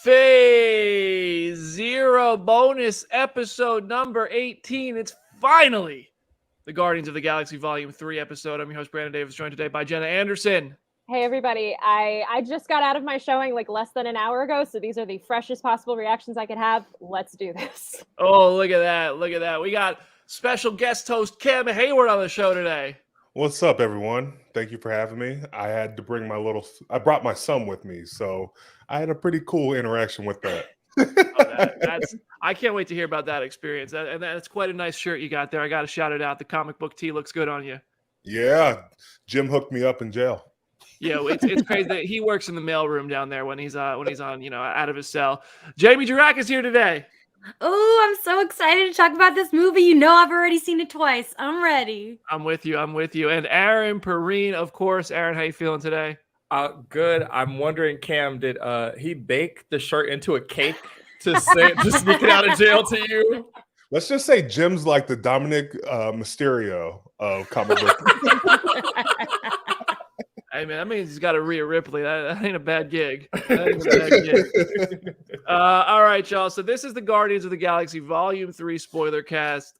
Phase Zero bonus episode number 18. It's finally the Guardians of the Galaxy Volume 3 episode. I'm your host, Brandon Davis, joined today by Jenna Anderson. Hey, everybody. I just got out of my showing like less than an hour ago, so these are the freshest possible reactions I could have. Let's do this. Oh, look at that. Look at that. We got special guest host Cam Heyward on the show today. What's up, everyone? Thank you for having me. I had to bring I brought my son with me, so I had a pretty cool interaction with that. I can't wait to hear about that experience. And that's quite a nice shirt you got there. I got to shout it out. The comic book tee looks good on you. Yeah, Jim hooked me up in jail. Yeah, it's crazy that he works in the mailroom down there when he's on, out of his cell. Jamie Durack is here today. Oh, I'm so excited to talk about this movie. You know, I've already seen it twice. I'm ready. I'm with you. And Aaron Perrine, of course. Aaron, how you feeling today? Good. I'm wondering, Cam, did he bake the shirt into a cake to sneak it out of jail to you? Let's just say Jim's like the Dominic Mysterio of comic book. Hey, man, that means he's got a Rhea Ripley. That ain't a bad gig. All right, y'all. So this is the Guardians of the Galaxy Volume 3 spoiler cast.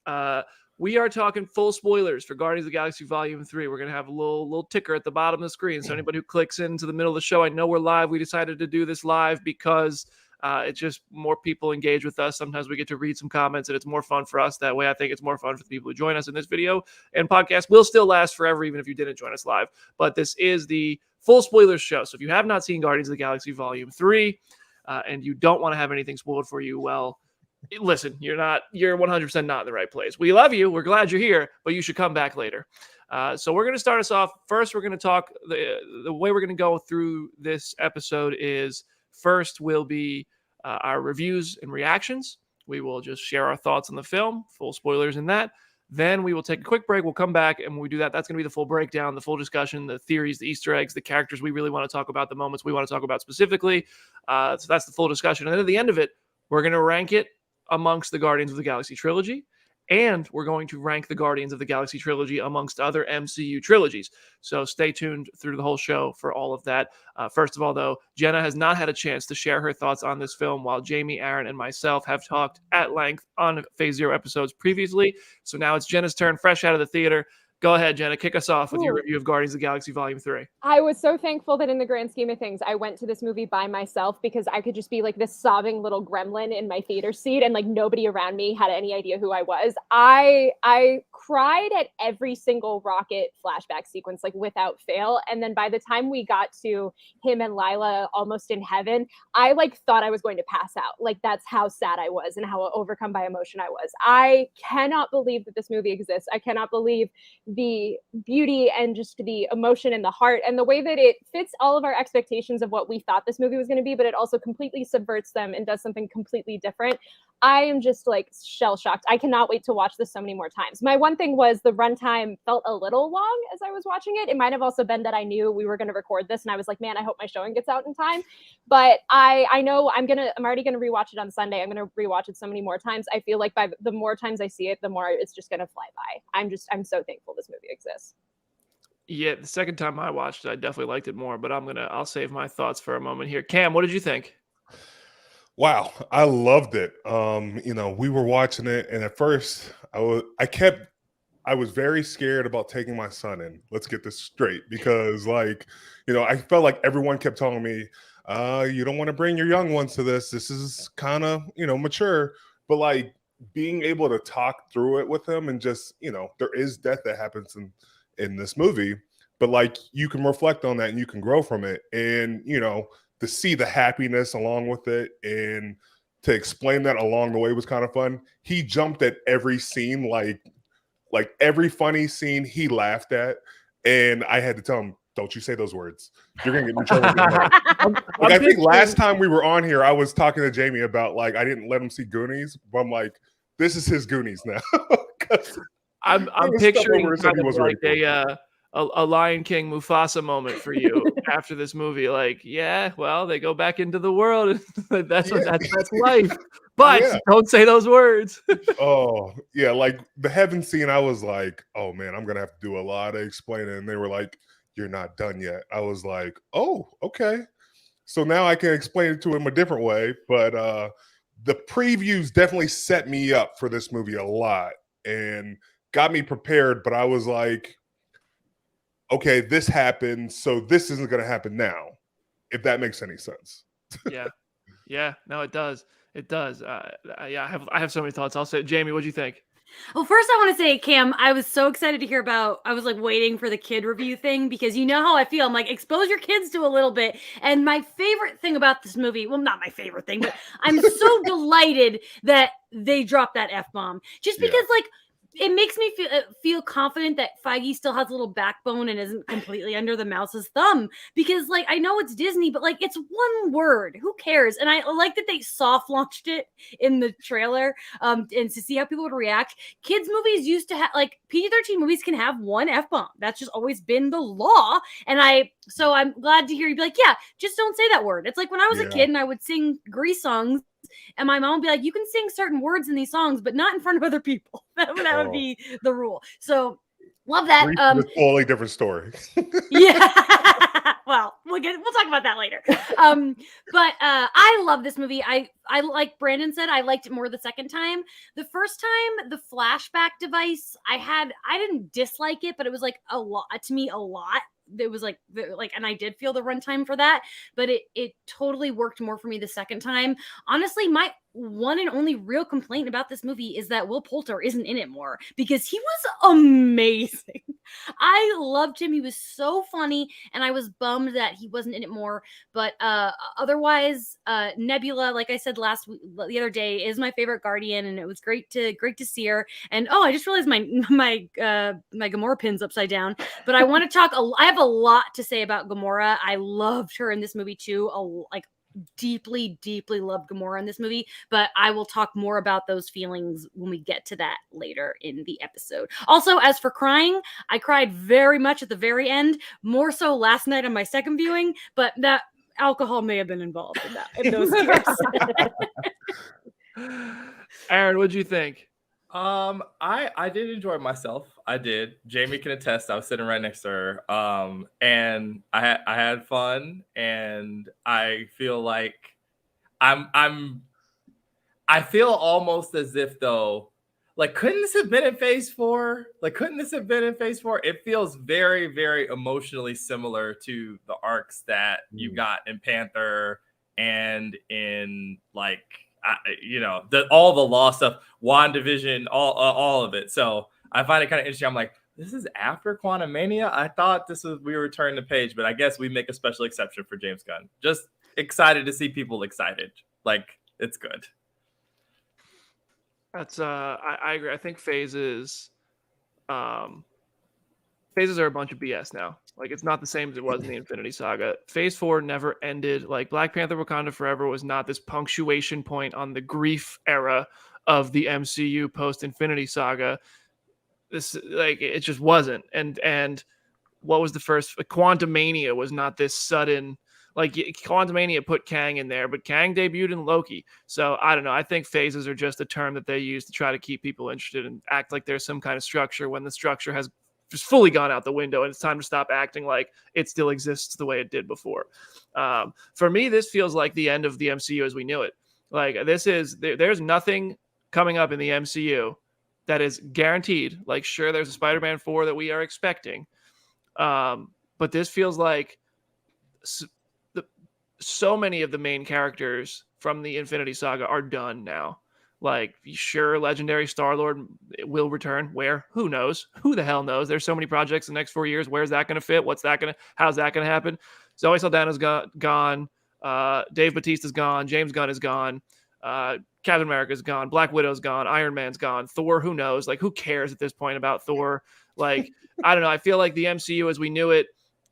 We are talking full spoilers for Guardians of the Galaxy Volume 3. We're going to have a little ticker at the bottom of the screen. So anybody who clicks into the middle of the show, I know we're live. We decided to do this live because it's just more people engage with us. Sometimes we get to read some comments, and it's more fun for us that way. I think it's more fun for the people who join us in this video, and podcast will still last forever, even if you didn't join us live. But this is the full spoilers show. So if you have not seen Guardians of the Galaxy Volume 3 and you don't want to have anything spoiled for you, well, listen, you're 100% not in the right place. We love you. We're glad you're here, but you should come back later. So we're going to start us off. First, we're going to talk. The way we're going to go through this episode is first will be our reviews and reactions. We will just share our thoughts on the film, full spoilers in that. Then we will take a quick break. We'll come back, and when we do that, that's going to be the full breakdown, the full discussion, the theories, the Easter eggs, the characters we really want to talk about, the moments we want to talk about specifically. So that's the full discussion. And then at the end of it, we're going to rank it amongst the Guardians of the Galaxy Trilogy. And we're going to rank the Guardians of the Galaxy Trilogy amongst other MCU trilogies. So stay tuned through the whole show for all of that. First of all, though, Jenna has not had a chance to share her thoughts on this film, while Jamie, Aaron, and myself have talked at length on Phase Zero episodes previously. So now it's Jenna's turn, fresh out of the theater. Go ahead, Jenna. Kick us off with your review of Guardians of the Galaxy Volume 3. I was so thankful that in the grand scheme of things, I went to this movie by myself, because I could just be like this sobbing little gremlin in my theater seat, and like nobody around me had any idea who I was. I cried at every single Rocket flashback sequence, like without fail. And then by the time we got to him and Lila almost in heaven, I like thought I was going to pass out. Like that's how sad I was and how overcome by emotion I was. I cannot believe that this movie exists. I cannot believe the beauty and just the emotion and the heart and the way that it fits all of our expectations of what we thought this movie was going to be, but it also completely subverts them and does something completely different. I am just like shell shocked. I cannot wait to watch this so many more times. My one thing was the runtime felt a little long as I was watching it. It might have also been that I knew we were going to record this and I was like, man, I hope my showing gets out in time. But I know I'm already going to rewatch it on Sunday. I'm going to rewatch it so many more times. I feel like by the more times I see it, the more it's just going to fly by. I'm so thankful this movie exists. Yeah, the second time I watched it, I definitely liked it more, but I'll save my thoughts for a moment here. Cam, what did you think? Wow, I loved it. We were watching it, and at first I I was very scared about taking my son in. Let's get this straight, because like, I felt like everyone kept telling me, you don't want to bring your young ones to this. This is kind of, mature. But like being able to talk through it with him, and just, there is death that happens in this movie, but like you can reflect on that and you can grow from it. And, to see the happiness along with it and to explain that along the way was kind of fun. He jumped at every scene, like every funny scene he laughed at. And I had to tell him, don't you say those words. You're going to get in trouble. I think last time we were on here, I was talking to Jamie about like, I didn't let him see Goonies, but I'm like, this is his Goonies now. I'm picturing kind of like a Lion King Mufasa moment for you after this movie. Like, yeah, well, they go back into the world. And that's life. But don't say those words. Oh, yeah. Like the heaven scene, I was like, oh man, I'm going to have to do a lot of explaining. And they were like, you're not done yet. I was like, oh, okay. So now I can explain it to him a different way. But the previews definitely set me up for this movie a lot and got me prepared. But I was like, okay, this happened, so this isn't going to happen now, if that makes any sense. Yeah. No, it does. It does. I have so many thoughts. I'll say, Jamie, what'd you think? Well, first I want to say, Cam, I was so excited to hear about, I was like waiting for the kid review thing, because you know how I feel. I'm like, expose your kids to a little bit. And my favorite thing about this movie, well, not my favorite thing, but I'm so delighted that they dropped that F-bomb. Just because like, it makes me feel confident that Feige still has a little backbone and isn't completely under the mouse's thumb, because like, I know it's Disney, but like it's one word, who cares? And I like that they soft launched it in the trailer and to see how people would react. Kids movies used to have, like, PG-13 movies can have one F-bomb. That's just always been the law. And so I'm glad to hear you be like, yeah, just don't say that word. It's like when I was a kid and I would sing Grease songs, and my mom would be like, you can sing certain words in these songs, but not in front of other people. That would be the rule. So love that. It's a totally different story. Yeah. Well, we'll talk about that later. But I love this movie. I like Brandon said, I liked it more the second time. The first time, the flashback device, I didn't dislike it, but it was like a lot to me, a lot. It was like, and I did feel the runtime for that, but it totally worked more for me the second time. Honestly, my one and only real complaint about this movie is that Will Poulter isn't in it more, because he was amazing. I loved him. He was so funny, and I was bummed that he wasn't in it more. But otherwise, Nebula, like I said the other day, is my favorite Guardian, and it was great to see her. And I just realized my Gamora pin's upside down. But I want to talk. I have a lot to say about Gamora. I loved her in this movie too. Deeply, deeply loved Gamora in this movie, but I will talk more about those feelings when we get to that later in the episode. Also, as for crying, I cried very much at the very end, more so last night on my second viewing, but that alcohol may have been involved in those tears. Aaron, what'd you think? I did enjoy myself. I did. Jamie can attest. I was sitting right next to her. And I had fun, and I feel like I feel almost as if though, like, couldn't this have been in phase 4? It feels very, very emotionally similar to the arcs that you got in Panther and in like, all the law stuff, WandaVision, all of it. So I find it kind of interesting. I'm like, this is after Quantumania? I thought we were turning the page, but I guess we make a special exception for James Gunn. Just excited to see people excited. Like, it's good. That's I agree. I think phases are a bunch of BS now. Like, it's not the same as it was in the Infinity Saga. Phase 4 never ended. Like, Black Panther Wakanda Forever was not this punctuation point on the grief era of the MCU post-Infinity Saga. It just wasn't. And what was the first? Quantumania was not this sudden. Like, Quantumania put Kang in there, but Kang debuted in Loki. So, I don't know. I think phases are just a term that they use to try to keep people interested and act like there's some kind of structure when the structure has just fully gone out the window, and it's time to stop acting like it still exists the way it did before. For me, this feels like the end of the MCU as we knew it. Like, there's nothing coming up in the MCU that is guaranteed. Like, sure, there's a Spider-Man 4 that we are expecting. But this feels like so many of the main characters from the Infinity Saga are done now. Like, sure, legendary Star-Lord will return. Where? Who knows? Who the hell knows? There's so many projects in the next 4 years. Where's that going to fit? How's that going to happen? Zoe Saldana's gone. Dave Bautista's gone. James Gunn is gone. Captain America's gone. Black Widow's gone. Iron Man's gone. Thor, who knows? Like, who cares at this point about Thor? Like, I don't know. I feel like the MCU as we knew it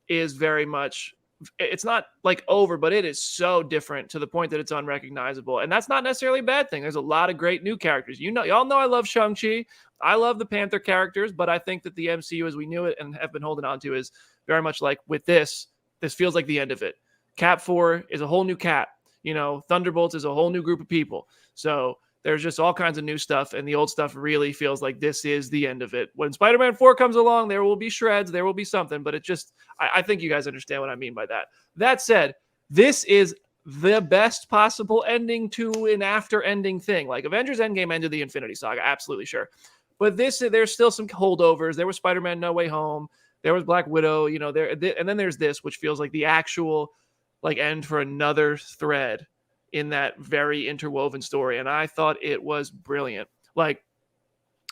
is very much, it's not like over, but it is so different to the point that it's unrecognizable. And that's not necessarily a bad thing. There's a lot of great new characters. Y'all know I love Shang-Chi. I love the Panther characters, but I think that the MCU as we knew it and have been holding on to is very much like with this feels like the end of it. Cap 4 is a whole new Cap. Thunderbolts is a whole new group of people. So there's just all kinds of new stuff, and the old stuff really feels like this is the end of it. When Spider-Man 4 comes along, there will be shreds, there will be something, but it just, I think you guys understand what I mean by that. That said, this is the best possible ending to an after-ending thing. Like, Avengers Endgame ended the Infinity Saga, absolutely sure. But there's still some holdovers. There was Spider-Man No Way Home. There was Black Widow, and then there's this, which feels like the actual end for another thread in that very interwoven story. And I thought it was brilliant. Like,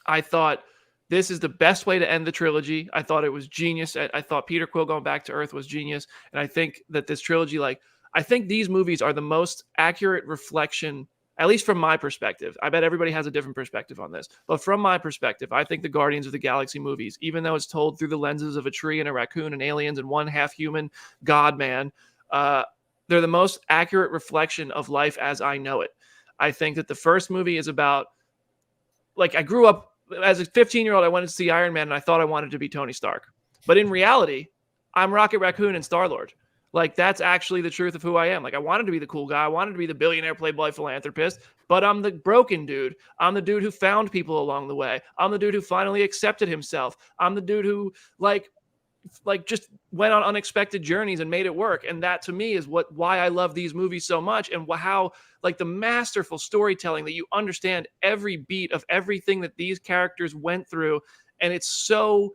I thought this is the best way to end the trilogy. I thought it was genius. I thought Peter Quill going back to Earth was genius. And I think that this trilogy, I think these movies are the most accurate reflection, at least from my perspective. I bet everybody has a different perspective on this. But from my perspective, I think the Guardians of the Galaxy movies, even though it's told through the lenses of a tree and a raccoon and aliens and one half human God man, they're the most accurate reflection of life as I know it. I think that the first movie is about, I grew up as a 15-year-old, I wanted to see Iron Man and I thought I wanted to be Tony Stark. But in reality, I'm Rocket Raccoon and Star-Lord. That's actually the truth of who I am. I wanted to be the cool guy. I wanted to be the billionaire playboy philanthropist, but I'm the broken dude. I'm the dude who found people along the way. I'm the dude who finally accepted himself. I'm the dude who, just went on unexpected journeys and made it work. And that to me is why I love these movies so much, and how the masterful storytelling that you understand every beat of everything that these characters went through. And it's so,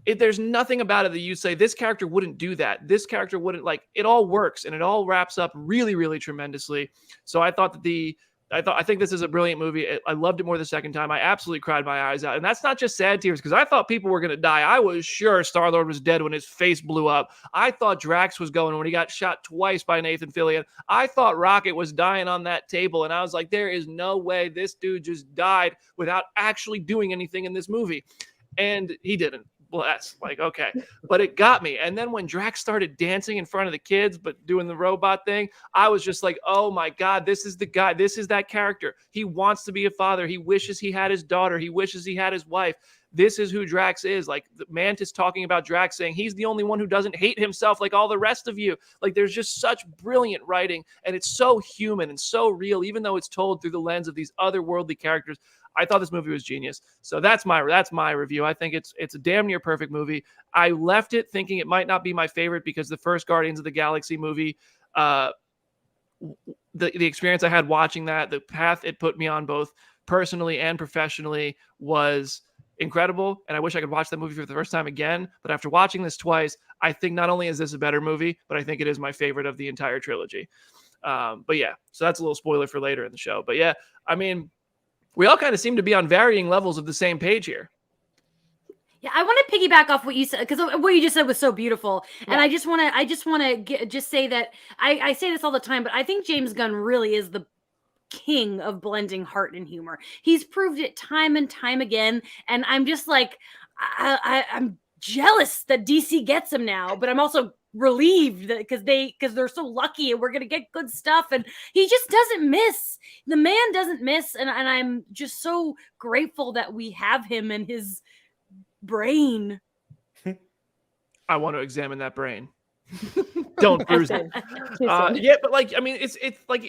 there's nothing about it that you say this character wouldn't do that. This character wouldn't, it all works and it all wraps up really, really tremendously. So I thought that I think this is a brilliant movie. I loved it more the second time. I absolutely cried my eyes out. And that's not just sad tears, because I thought people were going to die. I was sure Star-Lord was dead when his face blew up. I thought Drax was going when he got shot twice by Nathan Fillion. I thought Rocket was dying on that table. And I was like, there is no way this dude just died without actually doing anything in this movie. And he didn't. Bless. Okay. But it got me. And then when Drax started dancing in front of the kids, but doing the robot thing, I was just like, oh my God, this is the guy. This is that character. He wants to be a father. He wishes he had his daughter. He wishes he had his wife. This is who Drax is. The Mantis talking about Drax saying he's the only one who doesn't hate himself like all the rest of you. There's just such brilliant writing, and it's so human and so real, even though it's told through the lens of these otherworldly characters. I thought this movie was genius. So that's my review. I think it's a damn near perfect movie. I left it thinking it might not be my favorite because the first Guardians of the Galaxy movie, the experience I had watching that, the path it put me on both personally and professionally was incredible. And I wish I could watch that movie for the first time again. But after watching this twice, I think not only is this a better movie, but I think it is my favorite of the entire trilogy. But yeah, so that's a little spoiler for later in the show. But yeah, I mean, we all kind of seem to be on varying levels of the same page here. Yeah, I want to piggyback off what you said, because what you just said was so beautiful. Yeah. And I just want to say that I say this all the time, but I think James Gunn really is the king of blending heart and humor. He's proved it time and time again. And I'm just I'm jealous that DC gets him now, but I'm also relieved that because they're so lucky and we're gonna get good stuff, and he just doesn't miss. The man doesn't miss, and I'm just so grateful that we have him and his brain. I want to examine that brain. Don't bruise it. Yeah, but I mean, it's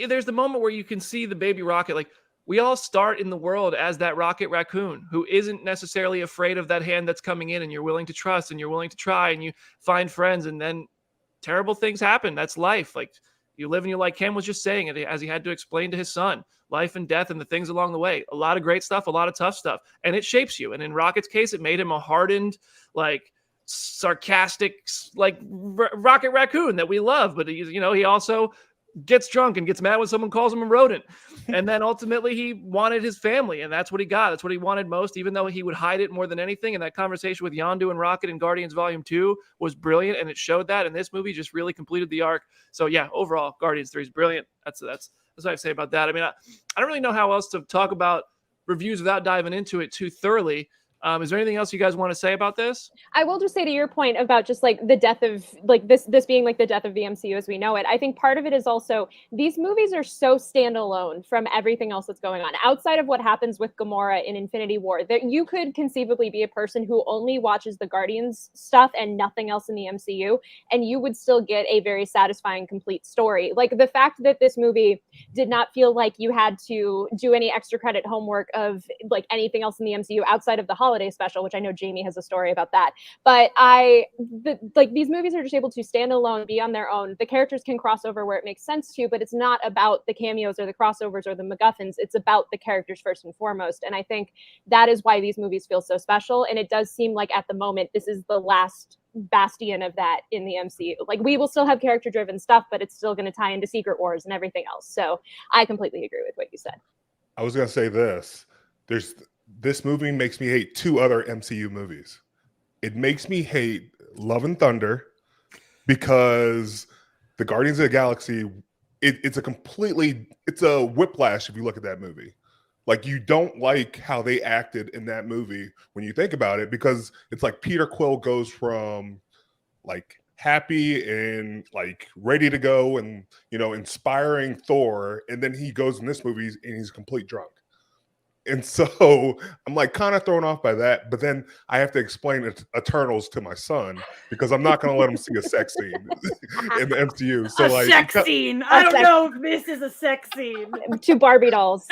there's the moment where you can see the baby Rocket. We all start in the world as that Rocket Raccoon who isn't necessarily afraid of that hand that's coming in, and you're willing to trust and you're willing to try, and you find friends, and then terrible things happen. That's life. You live and you like Cam was just saying it as he had to explain to his son life and death and the things along the way. A lot of great stuff, a lot of tough stuff, and it shapes you. And in Rocket's case, it made him a hardened, like sarcastic, like Rocket Raccoon that we love. But he also gets drunk and gets mad when someone calls him a rodent. And then ultimately he wanted his family, and that's what he got. That's what he wanted most, even though he would hide it more than anything. And that conversation with Yondu and Rocket in Guardians Volume 2 was brilliant, and it showed that. And this movie just really completed the arc. So yeah, overall, Guardians 3 is brilliant. That's what I have to say about that. I mean, I don't really know how else to talk about reviews without diving into it too thoroughly. Is there anything else you guys want to say about this? I will just say to your point about just like the death of like this being like the death of the MCU as we know it. I think part of it is also these movies are so standalone from everything else that's going on outside of what happens with Gamora in Infinity War, that you could conceivably be a person who only watches the Guardians stuff and nothing else in the MCU, and you would still get a very satisfying, complete story. Like the fact that this movie did not feel like you had to do any extra credit homework of like anything else in the MCU outside of the holiday special, which I know Jamie has a story about that. But these movies are just able to stand alone, be on their own. The characters can cross over where it makes sense to, but it's not about the cameos or the crossovers or the MacGuffins. It's about the characters first and foremost. And I think that is why these movies feel so special. And it does seem like at the moment, this is the last bastion of that in the MCU. Like we will still have character driven stuff, but it's still going to tie into Secret Wars and everything else. So I completely agree with what you said. I was going to say this. This movie makes me hate two other MCU movies. It makes me hate Love and Thunder because the Guardians of the Galaxy, it's a whiplash if you look at that movie. Like you don't like how they acted in that movie when you think about it, because it's like Peter Quill goes from like happy and like ready to go and, inspiring Thor. And then he goes in this movie and he's complete drunk. And so I'm like kind of thrown off by that, but then I have to explain Eternals to my son because I'm not going to let him see a sex scene in the MCU. So sex scene. I don't know if this is a sex scene. 2 Barbie dolls.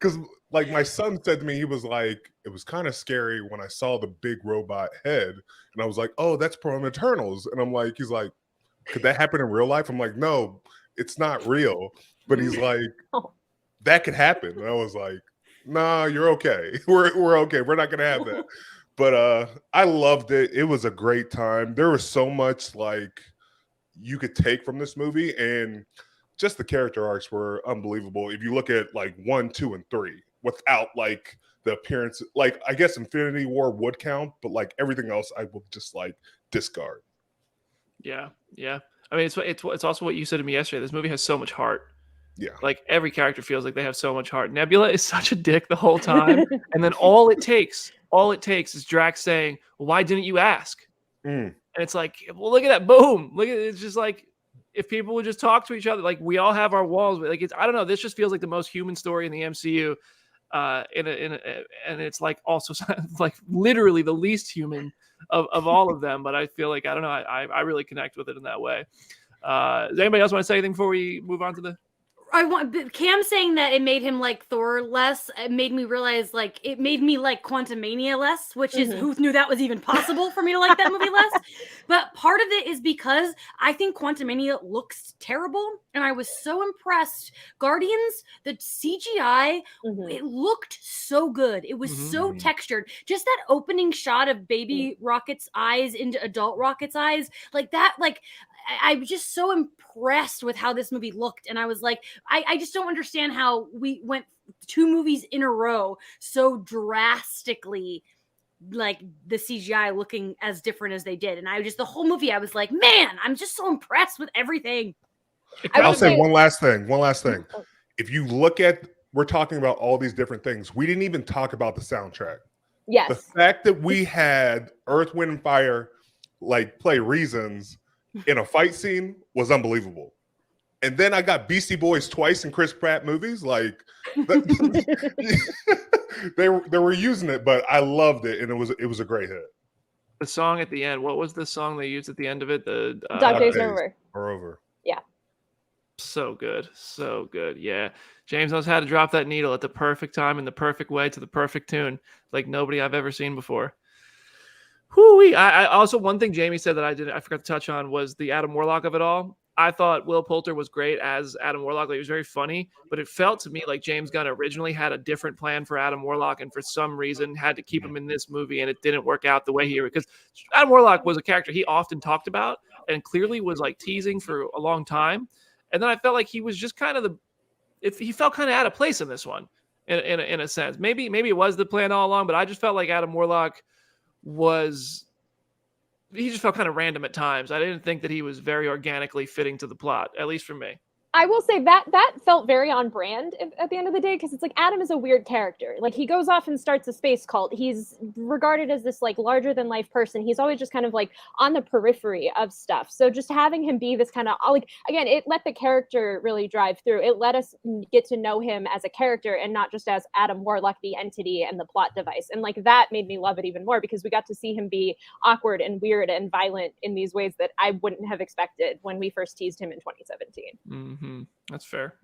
Because like my son said to me, he was like, it was kind of scary when I saw the big robot head, and I was like, oh, that's from Eternals. And he's like, could that happen in real life? I'm like, no, it's not real. But he's like, that could happen. And I was like, nah, you're okay. We're okay. We're not going to have that. But I loved it. It was a great time. There was so much like you could take from this movie, and just the character arcs were unbelievable. If you look at like 1, 2, and 3 without like the appearance, like I guess Infinity War would count, but like everything else I will just like discard. Yeah. I mean, it's also what you said to me yesterday. This movie has so much heart. Yeah. Like every character feels like they have so much heart. Nebula is such a dick the whole time. And then all it takes is Drax saying, well, why didn't you ask? And it's like, well, look at that. Boom. Look at it. It's just like, if people would just talk to each other, like we all have our walls, but like, I don't know. This just feels like the most human story in the MCU. And it's like also like literally the least human of all of them. But I feel like, I don't know. I really connect with it in that way. Does anybody else want to say anything before we move on to the Cam saying that it made him like Thor less. It made me realize like it made me like Quantumania less, which is who knew that was even possible for me to like that movie less. But part of it is because I think Quantumania looks terrible, and I was so impressed. Guardians, the CGI, it looked so good. It was so textured. Just that opening shot of baby Rocket's eyes into adult Rocket's eyes, like that, like. I was just so impressed with how this movie looked. And I was like, I just don't understand how we went 2 movies in a row so drastically, like the CGI looking as different as they did. And the whole movie, I was like, man, I'm just so impressed with everything. I'll say one last thing. If you look at, we're talking about all these different things. We didn't even talk about the soundtrack. Yes. The fact that we had Earth, Wind, and Fire like play Reasons in a fight scene was unbelievable. And then I got Beastie Boys twice in Chris Pratt movies. Like they were using it, but I loved it, and it was a great hit. The song at the end. What was the song they used at the end of it? The Dog Days Are Over. Yeah. So good. Yeah. James knows how to drop that needle at the perfect time in the perfect way to the perfect tune, like nobody I've ever seen before. Whoo-wee. I also, one thing Jamie said that I forgot to touch on was the Adam Warlock of it all. I thought Will Poulter was great as Adam Warlock. Like, he was very funny, but it felt to me like James Gunn originally had a different plan for Adam Warlock, and for some reason had to keep him in this movie, and it didn't work out the way because Adam Warlock was a character he often talked about and clearly was like teasing for a long time. And then I felt like he was just kind of he felt kind of out of place in this one, in a sense. Maybe it was the plan all along, but I just felt like Adam Warlock he just felt kind of random at times. I didn't think that he was very organically fitting to the plot, at least for me. I will say that felt very on brand at the end of the day, because it's like Adam is a weird character. Like, he goes off and starts a space cult. He's regarded as this like larger than life person. He's always just kind of like on the periphery of stuff. So just having him be this kind of like, again, it let the character really drive through. It let us get to know him as a character and not just as Adam Warlock, the entity and the plot device. And like, that made me love it even more, because we got to see him be awkward and weird and violent in these ways that I wouldn't have expected when we first teased him in 2017. Mm-hmm. That's fair.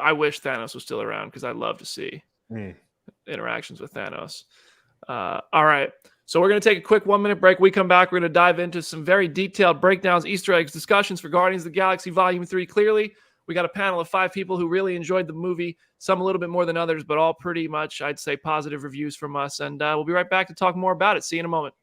I wish Thanos was still around, because I'd love to see interactions with Thanos. All right. So we're going to take a quick 1-minute break. We come back. We're going to dive into some very detailed breakdowns, Easter eggs, discussions for Guardians of the Galaxy Volume 3. Clearly, we got a panel of 5 people who really enjoyed the movie, some a little bit more than others, but all pretty much, I'd say, positive reviews from us. And we'll be right back to talk more about it. See you in a moment.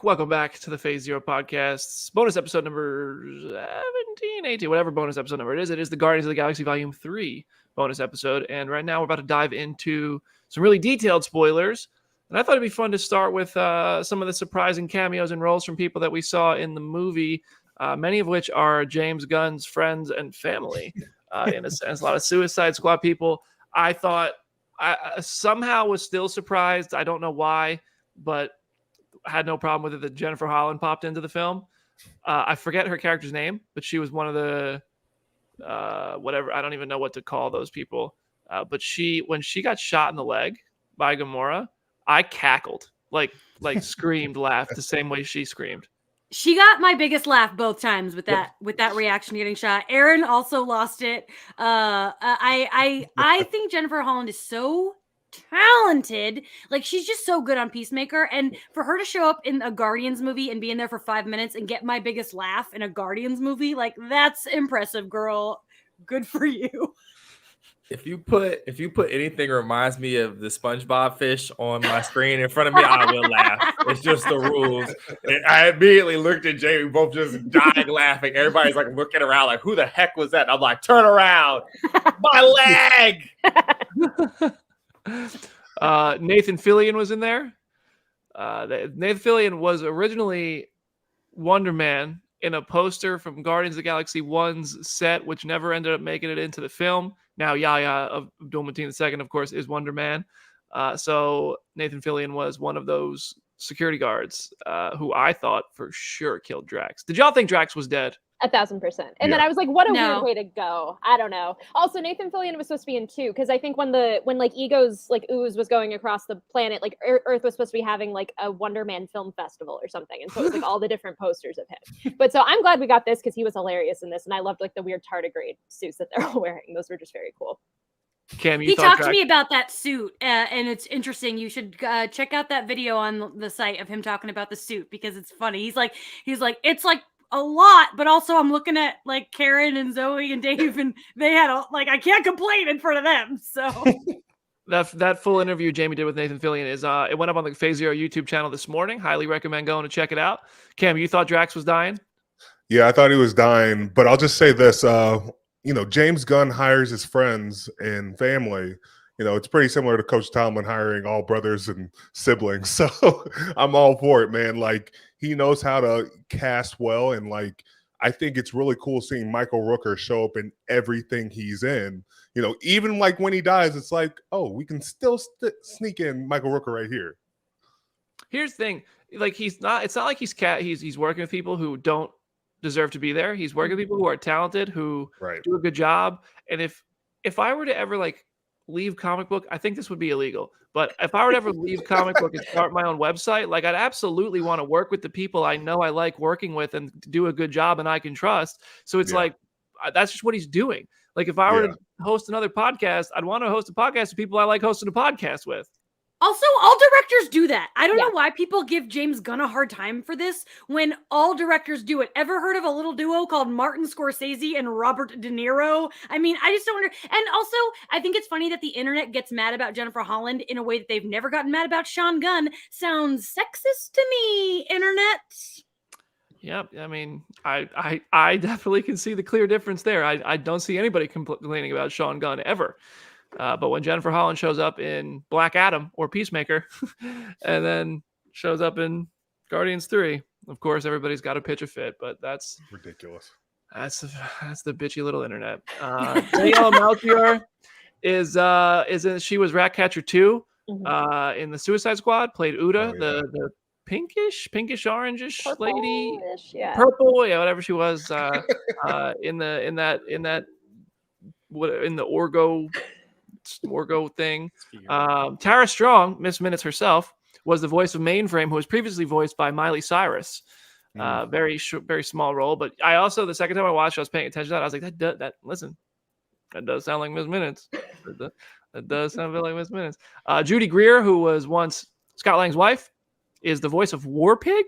Welcome back to the Phase Zero podcast, bonus episode number 17, 18, whatever bonus episode number it is. It is the Guardians of the Galaxy Volume 3 bonus episode, and right now we're about to dive into some really detailed spoilers. And I thought it'd be fun to start with some of the surprising cameos and roles from people that we saw in the movie, many of which are James Gunn's friends and family, in a sense. A lot of Suicide Squad people. I thought I somehow was still surprised. I don't know why, but had no problem with it that Jennifer Holland popped into the film. I forget her character's name, but she was one of the whatever. I don't even know what to call those people. But when she got shot in the leg by Gamora, I cackled, like screamed, laughed the same way she screamed. She got my biggest laugh both times with that reaction getting shot. Aaron also lost it. I think Jennifer Holland is so talented. Like, she's just so good on Peacemaker, and for her to show up in a Guardians movie and be in there for 5 minutes and get my biggest laugh in a Guardians movie, like, that's impressive, girl. Good for you. If you put anything reminds me of the SpongeBob fish on my screen in front of me, I will laugh. It's just the rules. And I immediately looked at Jay. We both just dying laughing. Everybody's like looking around like, who the heck was that? And I'm like, turn around. My leg. Nathan Fillion was in there. Nathan Fillion was originally Wonder Man in a poster from Guardians of the Galaxy 1's set, which never ended up making it into the film. Now Yahya of Abdul-Mateen II, of course, is Wonder Man. So Nathan Fillion was one of those security guards who I thought for sure killed Drax. Did y'all think Drax was dead? 1,000%. And then Yeah. I was like, what a No. weird way to go. I don't know. Also, Nathan Fillion was supposed to be in 2 because I think when like Ego's like ooze was going across the planet, like Earth was supposed to be having like a Wonder Man film festival or something, and so it was like all the different posters of him. But so I'm glad we got this because he was hilarious in this, and I loved like the weird tardigrade suits that they're all wearing. Those were just very cool. Cam, you He thought talked to Drax- me about that suit, and it's interesting. You should check out that video on the site of him talking about the suit because it's funny. He's like, it's like a lot, but also I'm looking at like Karen and Zoe and Dave, and they had I can't complain in front of them. So that full interview Jamie did with Nathan Fillion is it went up on the Phase Zero YouTube channel this morning. Highly recommend going to check it out. Cam, you thought Drax was dying? Yeah, I thought he was dying, but I'll just say this: James Gunn hires his friends and family. It's pretty similar to Coach Tomlin hiring all brothers and siblings. So I'm all for it, man. Like, he knows how to cast well, and like, I think it's really cool seeing Michael Rooker show up in everything he's in. Even like when he dies, it's like, oh, we can still sneak in Michael Rooker right here. Here's the thing: like, it's not like he's working with people who don't deserve to be there. He's working with people who are talented, who do a good job. And if I were to ever like leave comic book, I think this would be illegal. But if I were to ever leave comic book and start my own website, like, I'd absolutely want to work with the people I know I like working with and do a good job and I can trust. So it's like, that's just what he's doing. Like, if I were to host another podcast, I'd want to host a podcast with people I like hosting a podcast with. also, all directors do that. I don't know why people give James Gunn a hard time for this when all directors do it. Ever heard of a little duo called Martin Scorsese and Robert De Niro? I mean, I just don't under. And also, I think it's funny that the internet gets mad about Jennifer Holland in a way that they've never gotten mad about Sean Gunn. Sounds sexist to me, internet. Yeah, I mean, I definitely can see the clear difference there. I don't see anybody complaining about Sean Gunn ever. But when Jennifer Holland shows up in Black Adam or Peacemaker and then shows up in Guardians 3, of course, everybody's got to pitch a fit, but that's ridiculous. That's the bitchy little internet. Daniela Melchior she was Ratcatcher 2 in the Suicide Squad, played Uda, the pinkish orangish lady, purple, whatever she was in the Orgo thing. Tara Strong, Miss Minutes herself, was the voice of Mainframe, who was previously voiced by Miley Cyrus. Very small role, but I also, the second time I watched it, I was paying attention to that. I was like, that does sound like Miss Minutes. That does sound like Miss Minutes. Judy Greer, who was once Scott Lang's wife, is the voice of War Pig.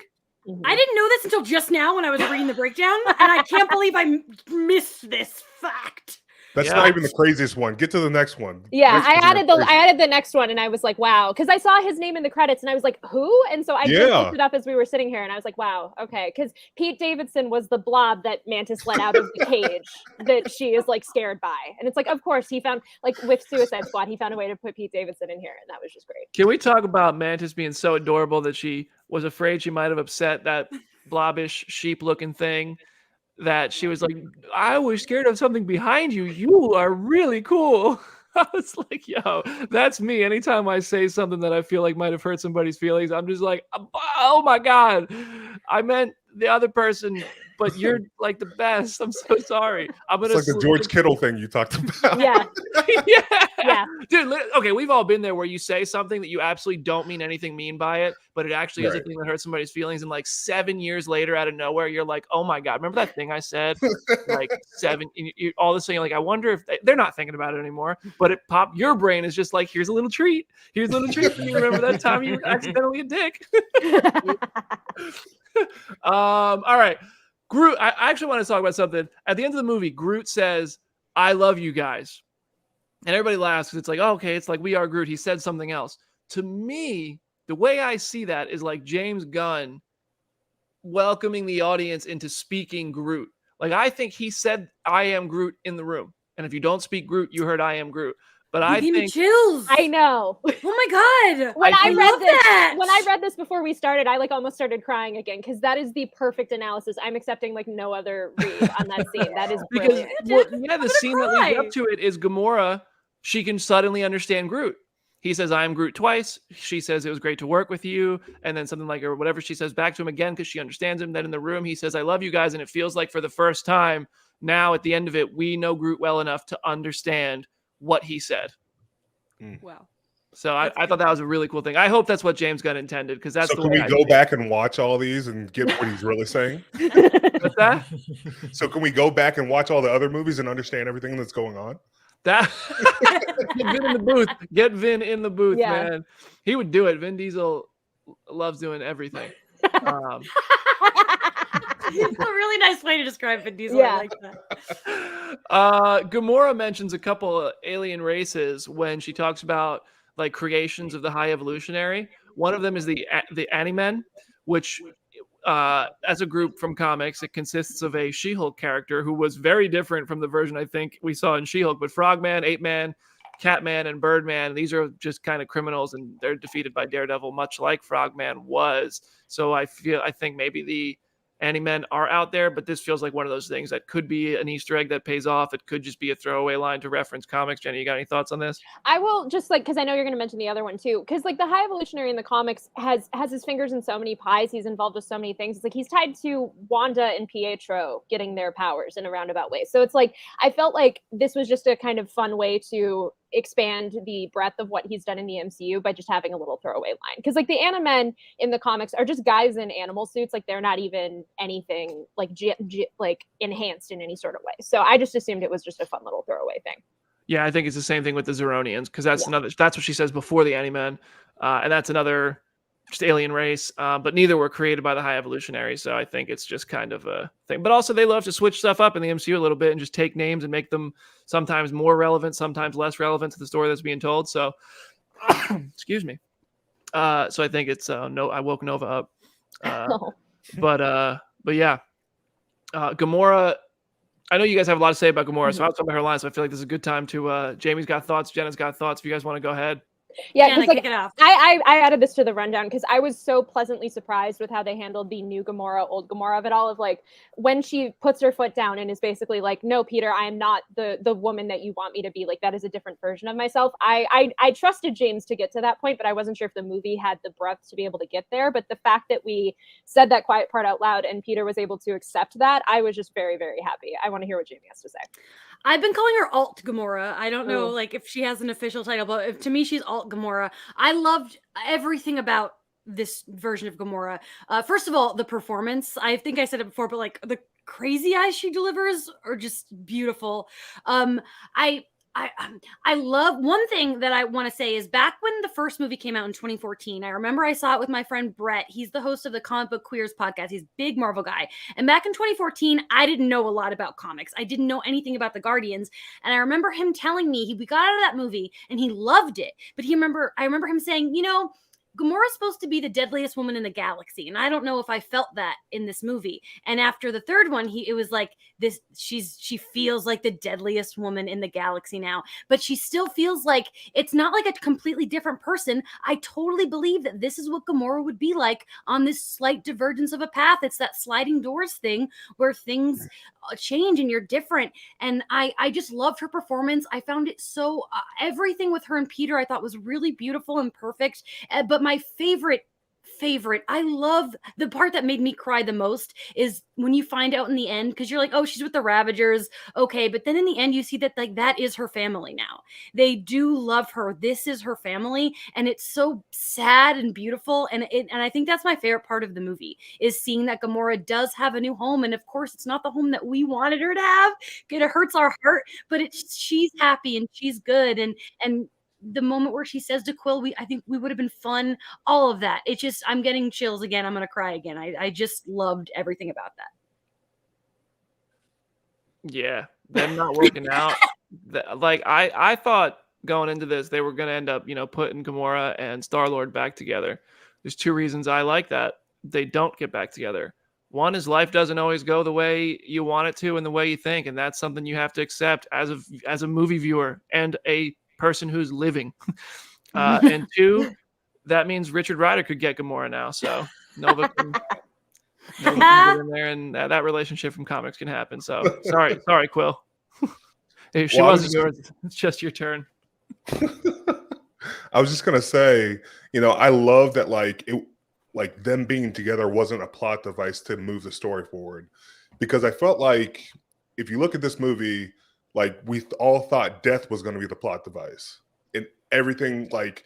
I didn't know this until just now when I was reading the breakdown, and I can't believe I missed this fact. That's not even the craziest one. Get to the next one. Yeah, I added the next one, and I was like, wow, because I saw his name in the credits, and I was like, who? And so I just looked it up as we were sitting here, and I was like, wow, okay, because Pete Davidson was the blob that Mantis let out of the cage that she is like scared by, and it's like, of course, he found, like, with Suicide Squad, he found a way to put Pete Davidson in here, and that was just great. Can we talk about Mantis being so adorable that she was afraid she might have upset that blobbish sheep-looking thing? That she was like, I was scared of something behind you. You are really cool. I was like, yo, that's me. Anytime I say something that I feel like might have hurt somebody's feelings, I'm just like, oh my God, I meant the other person, but you're like the best. I'm so sorry. It's like the George Kittle thing you talked about. Yeah. Yeah. Dude, okay, we've all been there where you say something that you absolutely don't mean anything mean by it, but it actually is a thing that hurts somebody's feelings. And like 7 years later, out of nowhere, you're like, oh my God, remember that thing I said? Like all this thing, like, I wonder if they're not thinking about it anymore, but it popped. Your brain is just like, here's a little treat. Here's a little treat for you. Remember that time you were accidentally a dick? All right. Groot, I actually want to talk about something. At the end of the movie, Groot says, I love you guys. And everybody laughs because it's like, oh, okay, it's like We Are Groot. He said something else. To me, the way I see that is like James Gunn welcoming the audience into speaking Groot. Like, I think he said, I am Groot in the room. And if you don't speak Groot, you heard I am Groot. But I gave think me chills. I know. Oh my God. When I read read this before we started, I like almost started crying again because that is the perfect analysis. I'm accepting like no other read on that scene. That is brilliant. Because the scene that leads up to it is Gamora. She can suddenly understand Groot. He says, I am Groot twice. She says, it was great to work with you. And then something like, or whatever she says back to him again, because she understands him. Then in the room, he says, I love you guys. And it feels like for the first time now at the end of it, we know Groot well enough to understand what he said. Wow. So I thought that was a really cool thing. I hope that's what James Gunn intended, because that's So the can way we go back and watch all these and get what he's really saying? What's that? So can we go back and watch all the other movies and understand everything that's going on? That get Vin in the booth. Get Vin in the booth, Yeah. man. He would do it. Vin Diesel loves doing everything. A really nice way to describe Vin Diesel. Yeah. I like that. Gamora mentions a couple of alien races when she talks about like creations of the High Evolutionary. One of them is the Animen, which as a group from comics, it consists of a She-Hulk character who was very different from the version I think we saw in She-Hulk. But Frogman, Ape-Man, Catman, and Birdman, these are just kind of criminals, and they're defeated by Daredevil, much like Frogman was. So I think maybe the Animen are out there, but this feels like one of those things that could be an Easter egg that pays off. It could just be a throwaway line to reference comics. Jenny, you got any thoughts on this? I will just because I know you're going to mention the other one too, because the High Evolutionary in the comics has his fingers in so many pies. He's involved with so many things. It's he's tied to Wanda and Pietro getting their powers in a roundabout way. So it's I felt like this was just a kind of fun way to expand the breadth of what he's done in the MCU by just having a little throwaway line. Because the Animen in the comics are just guys in animal suits. They're not even anything enhanced in any sort of way. So I just assumed it was just a fun little throwaway thing. Yeah, I think it's the same thing with the Zeronians, because that's what she says before the Animen, and that's another just alien race. But neither were created by the High Evolutionary, so I think it's just kind of a thing. But also, they love to switch stuff up in the MCU a little bit and just take names and make them sometimes more relevant, sometimes less relevant to the story that's being told. So, excuse me. So I think it's I woke Nova up. But yeah, Gamora. I know you guys have a lot to say about Gamora, so I'll talk about her line. So I feel like this is a good time to. Jamie's got thoughts. Jenna's got thoughts. If you guys want to go ahead. Yeah, Jenna, because kick it off. I added this to the rundown because I was so pleasantly surprised with how they handled the new Gamora, old Gamora of it all. Of when she puts her foot down and is basically no, Peter, I am not the woman that you want me to be. That is a different version of myself. I trusted James to get to that point, but I wasn't sure if the movie had the breadth to be able to get there. But the fact that we said that quiet part out loud and Peter was able to accept that, I was just very, very happy. I want to hear what Jamie has to say. I've been calling her Alt Gamora. I don't know if she has an official title, but to me, she's Alt Gamora. I loved everything about this version of Gamora. First of all, the performance. I think I said it before, but the crazy eyes she delivers are just beautiful. I love one thing that I want to say is back when the first movie came out in 2014, I remember I saw it with my friend Brett. He's the host of the Comic Book Queers podcast. He's a big Marvel guy. And back in 2014, I didn't know a lot about comics. I didn't know anything about the Guardians. And I remember him telling me we got out of that movie and he loved it. But I remember him saying, Gamora's supposed to be the deadliest woman in the galaxy. And I don't know if I felt that in this movie. And after the third one, it was like this, she feels like the deadliest woman in the galaxy now, but she still feels like it's not like a completely different person. I totally believe that this is what Gamora would be like on this slight divergence of a path. It's that sliding doors thing where things change and you're different. And I just loved her performance. I found it so everything with her and Peter I thought was really beautiful and perfect. But my favorite, I love the part that made me cry the most is when you find out in the end, because you're oh, she's with the Ravagers. Okay. But then in the end, you see that that is her family now. They do love her. This is her family. And it's so sad and beautiful. And I think that's my favorite part of the movie is seeing that Gamora does have a new home. And of course, it's not the home that we wanted her to have. It hurts our heart, but she's happy and she's good. And the moment where she says to Quill, I think we would have been fun. All of that. It's just, I'm getting chills again. I'm going to cry again. I just loved everything about that. Yeah. Them not working out. I thought going into this, they were going to end up, putting Gamora and Star-Lord back together. There's two reasons I like that. They don't get back together. One is life doesn't always go the way you want it to and the way you think. And that's something you have to accept as a movie viewer and a person who's living. And two, that means Richard Rider could get Gamora now. So Nova can get in there, and that relationship from comics can happen. So sorry, Quill. If she wasn't yours, it's just your turn. I was just gonna say, I love that like them being together wasn't a plot device to move the story forward, because I felt like if you look at this movie, like we all thought death was going to be the plot device and everything. Like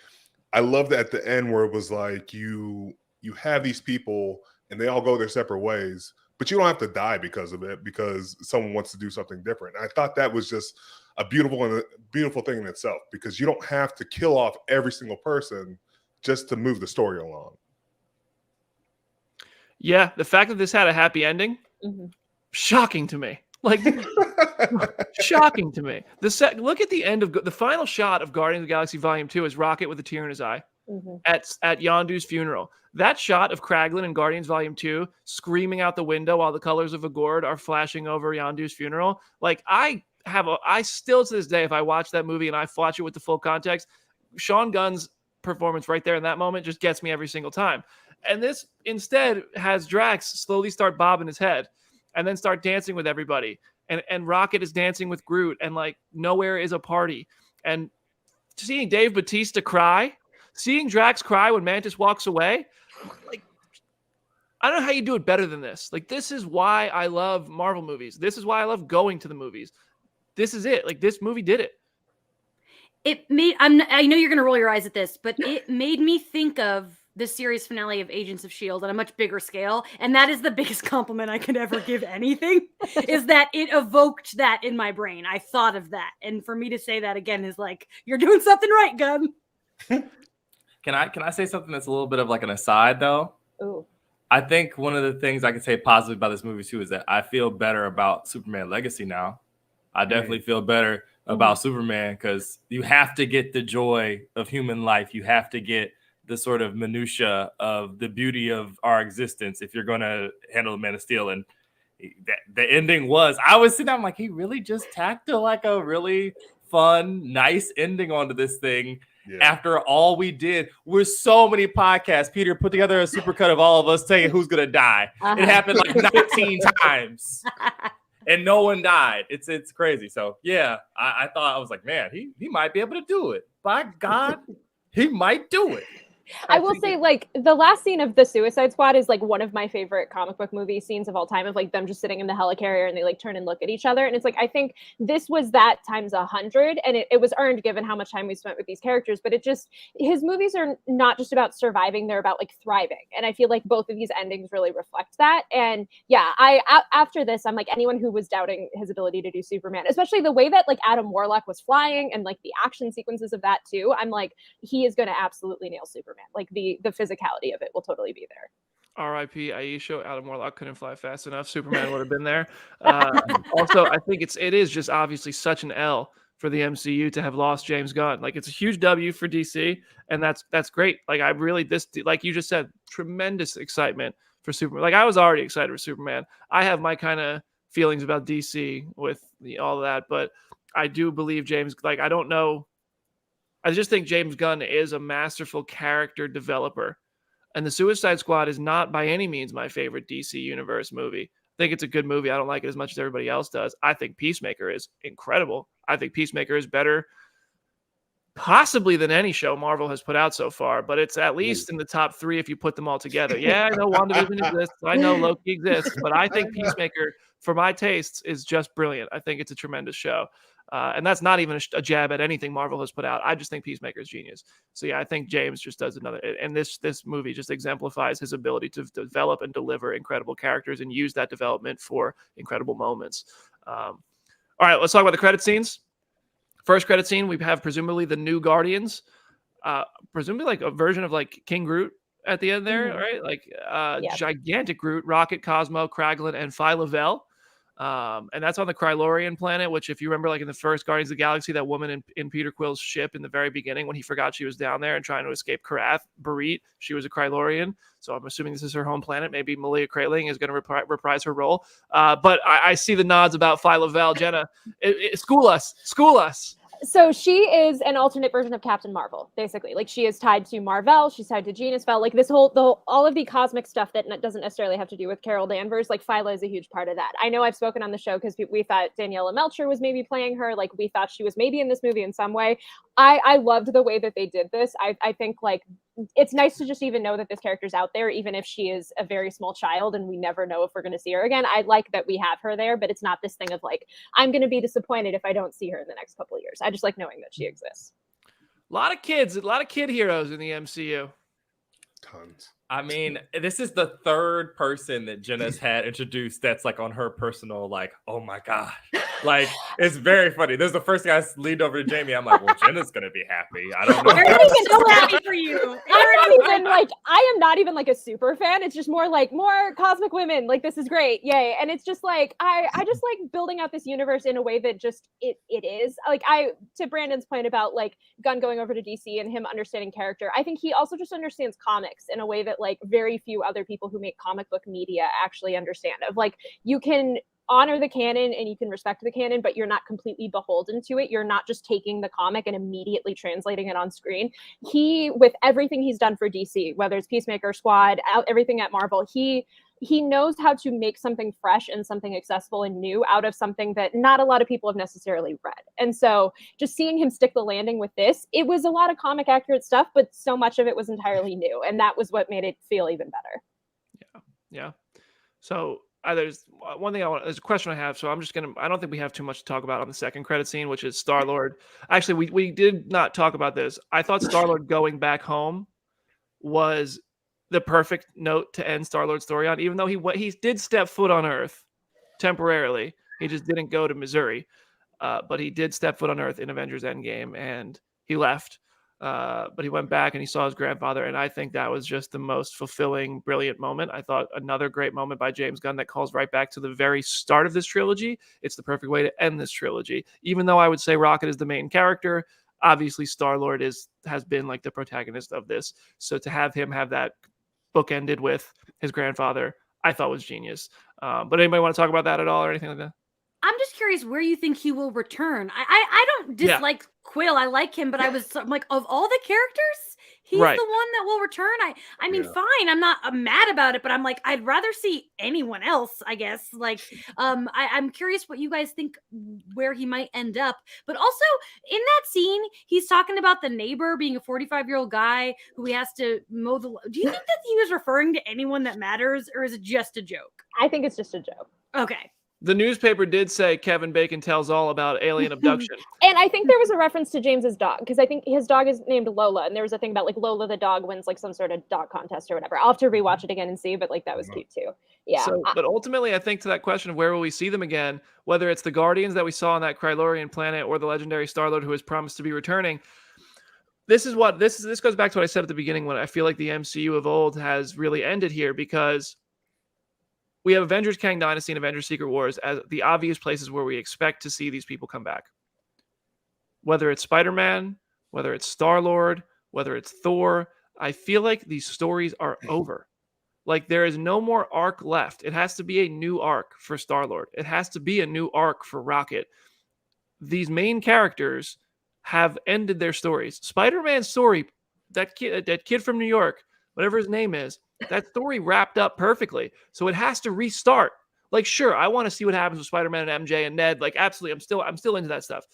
I loved at the end where it was like you have these people and they all go their separate ways, but you don't have to die because of it, because someone wants to do something different. And I thought that was just a beautiful thing in itself, because you don't have to kill off every single person just to move the story along. Yeah, the fact that this had a happy ending, shocking to me. Like, shocking to me. Look at the end of the final shot of Guardians of the Galaxy Volume 2 is Rocket with a tear in his eye at Yondu's funeral. That shot of Kraglin in Guardians Volume 2 screaming out the window while the colors of Agord are flashing over Yondu's funeral. Like, I still to this day, if I watch that movie and I watch it with the full context, Sean Gunn's performance right there in that moment just gets me every single time. And this instead has Drax slowly start bobbing his head and then start dancing with everybody. And Rocket is dancing with Groot, and like nowhere is a party. And seeing Dave Bautista cry, seeing Drax cry when Mantis walks away, like, I don't know how you do it better than this. Like, this is why I love Marvel movies. This is why I love going to the movies. This is it. Like, this movie did it. I know you're going to roll your eyes at this, but it made me think of the series finale of Agents of S.H.I.E.L.D. on a much bigger scale. And that is the biggest compliment I could ever give anything, is that it evoked that in my brain. I thought of that. And for me to say that again is like, you're doing something right, Gunn. Can I say something that's a little bit of like an aside, though? Ooh. I think one of the things I can say positive about this movie, too, is that I feel better about Superman Legacy now. I definitely feel better about Superman, because you have to get the joy of human life. You have to get the sort of minutia of the beauty of our existence if you're going to handle the Man of Steel. And the ending was, I was sitting there, I'm like, he really just tacked like a really fun, nice ending onto this thing. Yeah. After all we did was so many podcasts, Peter put together a supercut of all of us saying who's going to die. It happened like 19 times. And no one died. It's crazy. So yeah, I thought, I was like, man, he might be able to do it. By God, he might do it. I will say, like, the last scene of the Suicide Squad is like one of my favorite comic book movie scenes of all time, of like them just sitting in the helicarrier and they like turn and look at each other. And it's like, I think this was that times 100, and it was earned given how much time we spent with these characters. But his movies are not just about surviving, they're about like thriving. And I feel like both of these endings really reflect that. And yeah, after this, I'm like, anyone who was doubting his ability to do Superman, especially the way that like Adam Warlock was flying and like the action sequences of that too, I'm like, he is going to absolutely nail Superman. Like the physicality of it will totally be there. R.I.P. Aisha. Adam Warlock couldn't fly fast enough. Superman would have been there. Also, I think it is just obviously such an L for the MCU to have lost James Gunn. Like, it's a huge W for DC, and that's great. Like, I really, like you just said, tremendous excitement for Superman. Like, I was already excited for Superman. I have my kind of feelings about DC with all of that, but I do believe James, like, I don't know. I just think James Gunn is a masterful character developer. And the Suicide Squad is not by any means my favorite DC Universe movie. I think it's a good movie. I don't like it as much as everybody else does. I think Peacemaker is incredible. I think Peacemaker is better possibly than any show Marvel has put out so far, but it's at least in the top 3 if you put them all together. Yeah, I know WandaVision exists. I know Loki exists, but I think Peacemaker, for my tastes, is just brilliant. I think it's a tremendous show. And that's not even a jab at anything Marvel has put out. I just think Peacemaker is genius. So yeah, I think James just does another. And this movie just exemplifies his ability to develop and deliver incredible characters and use that development for incredible moments. All right, let's talk about the credit scenes. First credit scene, we have presumably the new Guardians, presumably like a version of like King Groot at the end there, right? Like gigantic Groot, Rocket, Cosmo, Kraglin, and Phyla-Vell. And that's on the Krylorian planet, which, if you remember, like in the first Guardians of the Galaxy, that woman in Peter Quill's ship in the very beginning, when he forgot she was down there and trying to escape Karath, Barit, she was a Krylorian. So I'm assuming this is her home planet. Maybe Malia Kraling is going to reprise her role. But I see the nods about Phyla-Vell. Jenna, school us. So she is an alternate version of Captain Marvel, basically. Like, she is tied to Marvel, she's tied to Genusfell. Like, all of the cosmic stuff that doesn't necessarily have to do with Carol Danvers, like, Phyla is a huge part of that. I know I've spoken on the show because we thought Daniela Melcher was maybe playing her. Like, we thought she was maybe in this movie in some way. I loved the way that they did this. I think, like, it's nice to just even know that this character's out there, even if she is a very small child and we never know if we're going to see her again. I like that we have her there, but it's not this thing of like, I'm going to be disappointed if I don't see her in the next couple of years. I just like knowing that she exists. A lot of kid heroes in the MCU. Tons. I mean, this is the third person that Jenna's had introduced that's like on her personal, like, oh my God. Like, it's very funny. This is the first guy leaned over to Jamie. I'm like, well, Jenna's going to be happy. I don't know. Erin's so happy for you. I am not even like a super fan. It's just more like more cosmic women. Like, this is great. Yay. And it's just like, I just like building out this universe in a way that just it is. Like, to Brandon's point about like Gunn going over to DC and him understanding character, I think he also just understands comics in a way that like very few other people who make comic book media actually understand. Of like, you can honor the canon and you can respect the canon, but you're not completely beholden to it. You're not just taking the comic and immediately translating it on screen. He, with everything he's done for DC, whether it's Peacemaker, Squad, everything at Marvel, he knows how to make something fresh and something accessible and new out of something that not a lot of people have necessarily read. And so just seeing him stick the landing with this, it was a lot of comic accurate stuff, but so much of it was entirely new. And that was what made it feel even better. Yeah. So there's one thing there's a question I have. So I don't think we have too much to talk about on the second credit scene, which is Star-Lord. Actually, we did not talk about this. I thought Star-Lord going back home was the perfect note to end Star-Lord's story on, even though he did step foot on Earth temporarily. He just didn't go to Missouri, but he did step foot on Earth in Avengers Endgame, and he left. But he went back and he saw his grandfather, and I think that was just the most fulfilling, brilliant moment. I thought another great moment by James Gunn that calls right back to the very start of this trilogy. It's the perfect way to end this trilogy. Even though I would say Rocket is the main character, obviously Star-Lord has been like the protagonist of this. So to have him have that book ended with his grandfather, I thought was genius. But anybody want to talk about that at all or anything like that? I'm just curious where you think he will return. I don't dislike Quill. I like him, but I'm like, of all the characters, he's the one that will return. I mean, fine. I'm mad about it, but I'm like, I'd rather see anyone else, I guess. Like, I'm curious what you guys think where he might end up. But also in that scene, he's talking about the neighbor being a 45-year-old guy who he has to mow the. Do you think that he was referring to anyone that matters, or is it just a joke? I think it's just a joke. Okay. The newspaper did say Kevin Bacon tells all about alien abduction. And I think there was a reference to James's dog, because I think his dog is named Lola, and there was a thing about like Lola the dog wins like some sort of dog contest or whatever. I'll have to rewatch it again and see, but like that was cute too. Yeah. So, but ultimately, I think to that question of where will we see them again, whether it's the Guardians that we saw on that Krylorian planet or the legendary Star-Lord who has promised to be returning, this goes back to what I said at the beginning, when I feel like the MCU of old has really ended here, because we have Avengers Kang Dynasty and Avengers Secret Wars as the obvious places where we expect to see these people come back. Whether it's Spider-Man, whether it's Star-Lord, whether it's Thor, I feel like these stories are over. Like, there is no more arc left. It has to be a new arc for Star-Lord. It has to be a new arc for Rocket. These main characters have ended their stories. Spider-Man's story, that kid from New York, whatever his name is, that story wrapped up perfectly. So it has to restart. Like, sure, I want to see what happens with Spider-Man and MJ and Ned. Like, absolutely, I'm still into that stuff.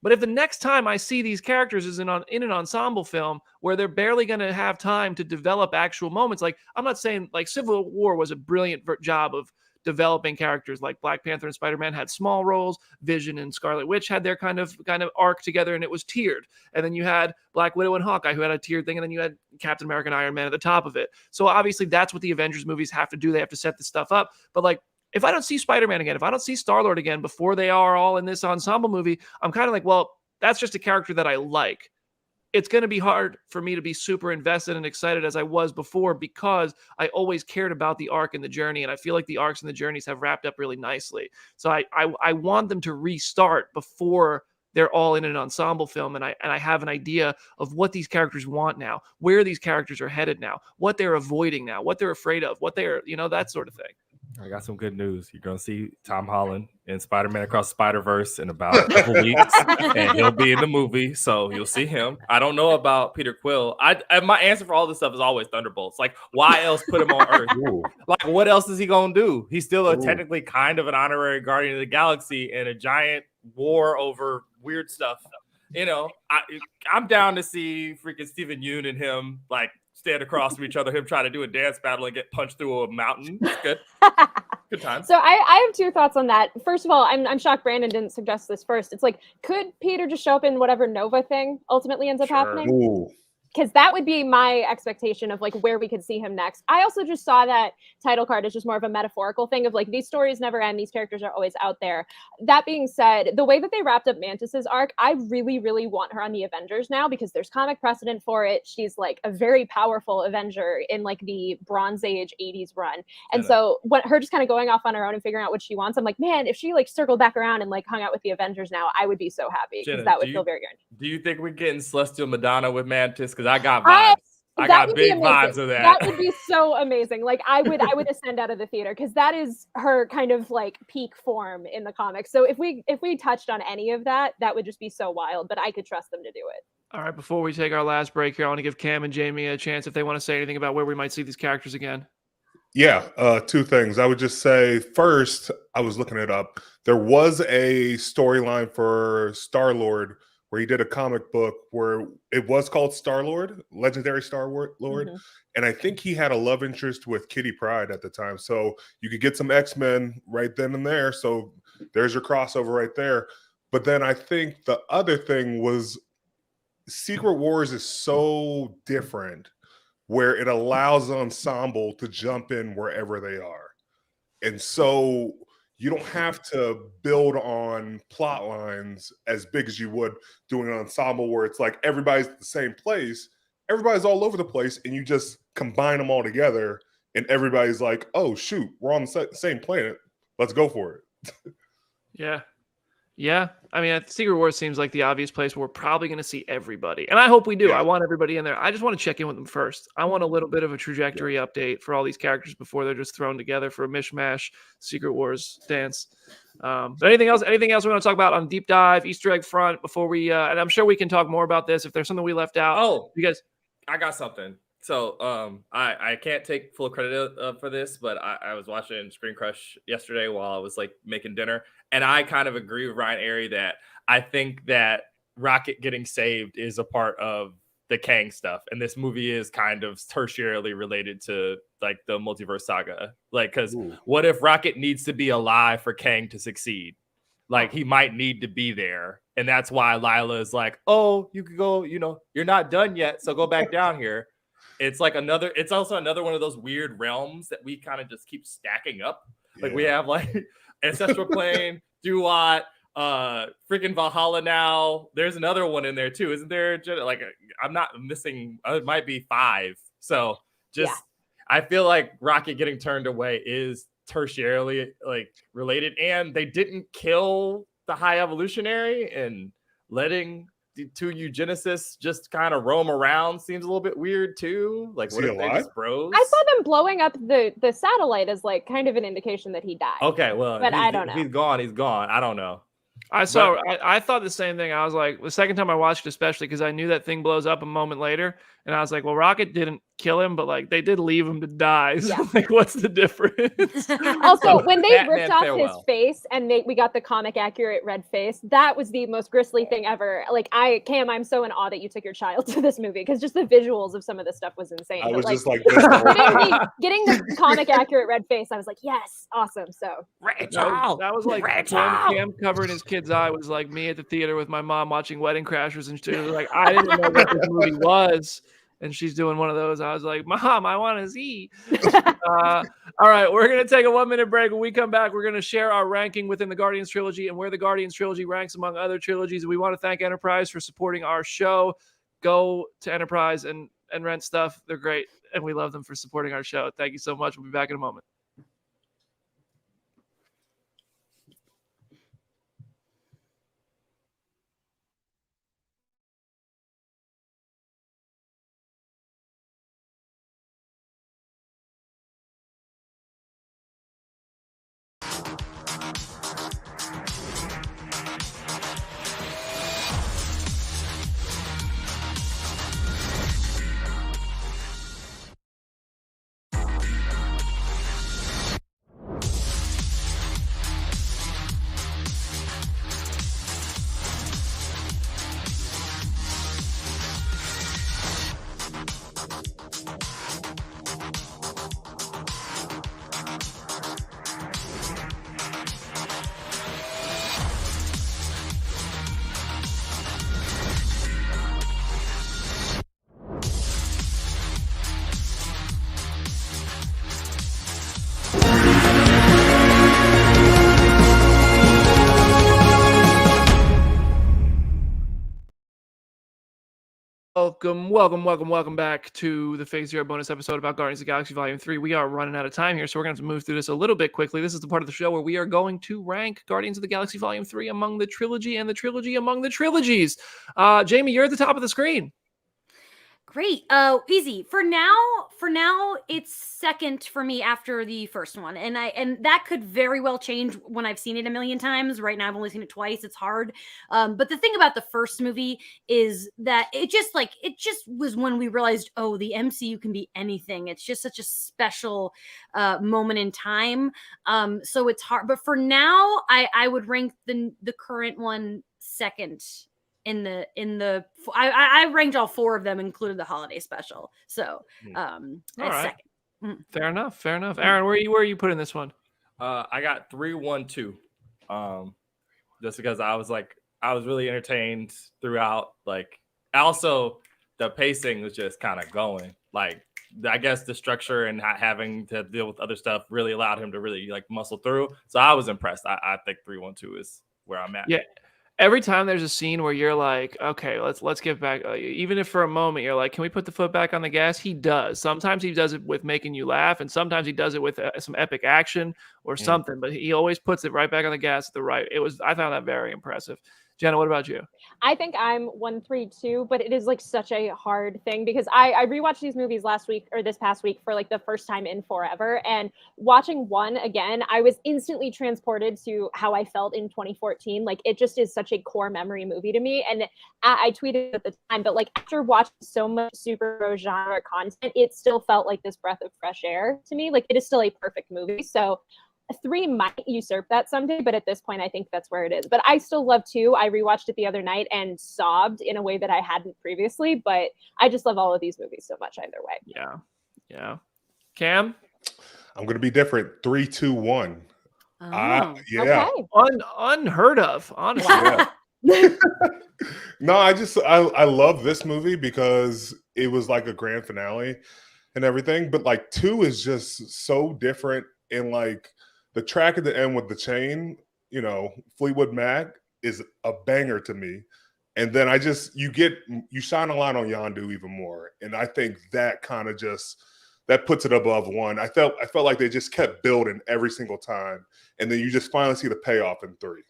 But if the next time I see these characters is in an ensemble film where they're barely going to have time to develop actual moments, like, I'm not saying like Civil War was a brilliant job of developing characters. Like Black Panther and Spider-Man had small roles. Vision and Scarlet Witch had their kind of arc together, and it was tiered. And then you had Black Widow and Hawkeye who had a tiered thing, and then you had Captain America and Iron Man at the top of it. So obviously that's what the Avengers movies have to do. They have to set this stuff up. But like, if I don't see Spider-Man again, if I don't see Star-Lord again before they are all in this ensemble movie, I'm kind of like, well, that's just a character that I like. It's going to be hard for me to be super invested and excited as I was before, because I always cared about the arc and the journey. And I feel like the arcs and the journeys have wrapped up really nicely. So I want them to restart before they're all in an ensemble film. And I have an idea of what these characters want now, where these characters are headed now, what they're avoiding now, what they're afraid of, what they're, that sort of thing. I got some good news. You're gonna see Tom Holland in Spider-Man Across the Spider-Verse in about a couple weeks, and he'll be in the movie, so you'll see him. I don't know about Peter Quill. My answer for all this stuff is always Thunderbolts. Like, why else put him on Earth? Ooh. Like, what else is he gonna do? He's still Ooh. technically kind of an honorary Guardian of the Galaxy in a giant war over weird stuff. You know, I'm down to see freaking Stephen Yeun and him like stand across from each other, him trying to do a dance battle and get punched through a mountain. It's good. Good times. So I have two thoughts on that. First of all, I'm shocked Brandon didn't suggest this first. It's like, could Peter just show up in whatever Nova thing ultimately ends up happening? Ooh. Because that would be my expectation of like where we could see him next. I also just saw that title card as just more of a metaphorical thing of like, these stories never end. These characters are always out there. That being said, the way that they wrapped up Mantis's arc, I really, really want her on the Avengers now because there's comic precedent for it. She's like a very powerful Avenger in like the Bronze Age 80s run. And so what her just kind of going off on her own and figuring out what she wants, I'm like, man, if she like circled back around and like hung out with the Avengers now, I would be so happy because that would feel very good. Do you think we're getting Celestial Madonna with Mantis? Because I got vibes. I got big vibes of that. That would be so amazing. Like I would ascend out of the theater because that is her kind of like peak form in the comics. So if we touched on any of that, that would just be so wild. But I could trust them to do it. All right, before we take our last break here, I want to give Cam and Jamie a chance if they want to say anything about where we might see these characters again. Yeah, two things. I would just say first, I was looking it up. There was a storyline for Star-Lord where he did a comic book where it was called Star-Lord, Legendary Star-Lord. Mm-hmm. And I think he had a love interest with Kitty Pryde at the time. So you could get some X-Men right then and there. So there's your crossover right there. But then I think the other thing was Secret Wars is so different where it allows the ensemble to jump in wherever they are. And so you don't have to build on plot lines as big as you would doing an ensemble where it's like everybody's at the same place, everybody's all over the place, and you just combine them all together, and everybody's like, oh, shoot, we're on the same planet. Let's go for it. Yeah. Yeah. I mean, Secret Wars seems like the obvious place where we're probably going to see everybody. And I hope we do. Yeah. I want everybody in there. I just want to check in with them first. I want a little bit of a trajectory update for all these characters before they're just thrown together for a mishmash Secret Wars dance. But anything else we want to talk about on deep dive, Easter egg front before we, and I'm sure we can talk more about this if there's something we left out. Oh, you guys. I got something. So I can't take full credit for this, but I was watching Screen Crush yesterday while I was like making dinner. And I kind of agree with Ryan Airy that I think that Rocket getting saved is a part of the Kang stuff. And this movie is kind of tertiarily related to like the multiverse saga. Like, because what if Rocket needs to be alive for Kang to succeed? Like he might need to be there. And that's why Lila is like, oh, you could go, you're not done yet. So go back down here. It's like it's also another one of those weird realms that we kind of just keep stacking up. Like we have like Ancestral Plane, Duat, freaking Valhalla now. There's another one in there too, isn't there? Like I'm not missing. It might be 5. So I feel like Rocket getting turned away is tertiarily like related, and they didn't kill the High Evolutionary, and letting the 2 eugenicists just kind of roam around seems a little bit weird too. Like, what if they just froze? I saw them blowing up the satellite as like kind of an indication that he died. Okay, well, but I don't know. He's gone. I don't know. I thought the same thing. I was like, the second time I watched it, especially because I knew that thing blows up a moment later, and I was like, well, Rocket didn't kill him, but like they did leave him to die. So like, what's the difference? Also, when they ripped off his face and we got the comic accurate red face, that was the most grisly thing ever. Like Cam, I'm so in awe that you took your child to this movie because just the visuals of some of this stuff was insane. I was like, just like, getting the comic accurate red face, I was like, yes, awesome. So that was like Cam covering his kid's eye was like me at the theater with my mom watching Wedding Crashers and shit. Like I didn't know what this movie was, and she's doing one of those. I was like, Mom, I want to see. All right, we're gonna take a 1-minute break. When we come back, we're gonna share our ranking within the Guardians trilogy and where the Guardians trilogy ranks among other trilogies. We want to thank Enterprise for supporting our show. Go to Enterprise and rent stuff. They're great, and we love them for supporting our show. Thank you so much. We'll be back in a moment. Welcome back to the Phase Zero bonus episode about Guardians of the Galaxy Volume 3. We are running out of time here, so we're going to have to move through this a little bit quickly. This is the part of the show where we are going to rank Guardians of the Galaxy Volume 3 among the trilogy and the trilogy among the trilogies. Jamie, you're at the top of the screen. Great. Easy. For now, it's second for me after the first one. And that could very well change when I've seen it a million times. Right now I've only seen it twice. It's hard. But the thing about the first movie is that it just was when we realized, oh, the MCU can be anything. It's just such a special moment in time. So it's hard. But for now, I would rank the current one second. I ranked all four of them, included the holiday special. So second. Fair enough. Aaron, where are you putting this one? I got 3-1-2. Just because I was really entertained throughout. Like, also the pacing was just kind of going. Like, I guess the structure and not having to deal with other stuff really allowed him to really like muscle through. So I was impressed. I think 3-1-2 is where I'm at. Yeah. Every time there's a scene where you're like, okay, let's get back. Even if for a moment you're like, can we put the foot back on the gas? He does. Sometimes he does it with making you laugh, and sometimes he does it with some epic action or something. But he always puts it right back on the gas at the right. I found that very impressive. Jenna, what about you? I think I'm 1-3-2, but it is like such a hard thing because I rewatched these movies this past week for like the first time in forever. And watching one again, I was instantly transported to how I felt in 2014. Like, it just is such a core memory movie to me. And I tweeted at the time, but like after watching so much superhero genre content, it still felt like this breath of fresh air to me. Like, it is still a perfect movie. So 3 might usurp that someday, but at this point, I think that's where it is. But I still love 2. I rewatched it the other night and sobbed in a way that I hadn't previously. But I just love all of these movies so much either way. Yeah. Cam? I'm going to be different. 3-2-1. Oh, yeah. Okay. Unheard of, honestly. Yeah. No, I love this movie because it was like a grand finale and everything. But like 2 is just so different. And like the track at the end with the chain, Fleetwood Mac is a banger to me. And then you shine a light on Yondu even more. And I think that kind of that puts it above 1. I felt like they just kept building every single time. And then you just finally see the payoff in 3.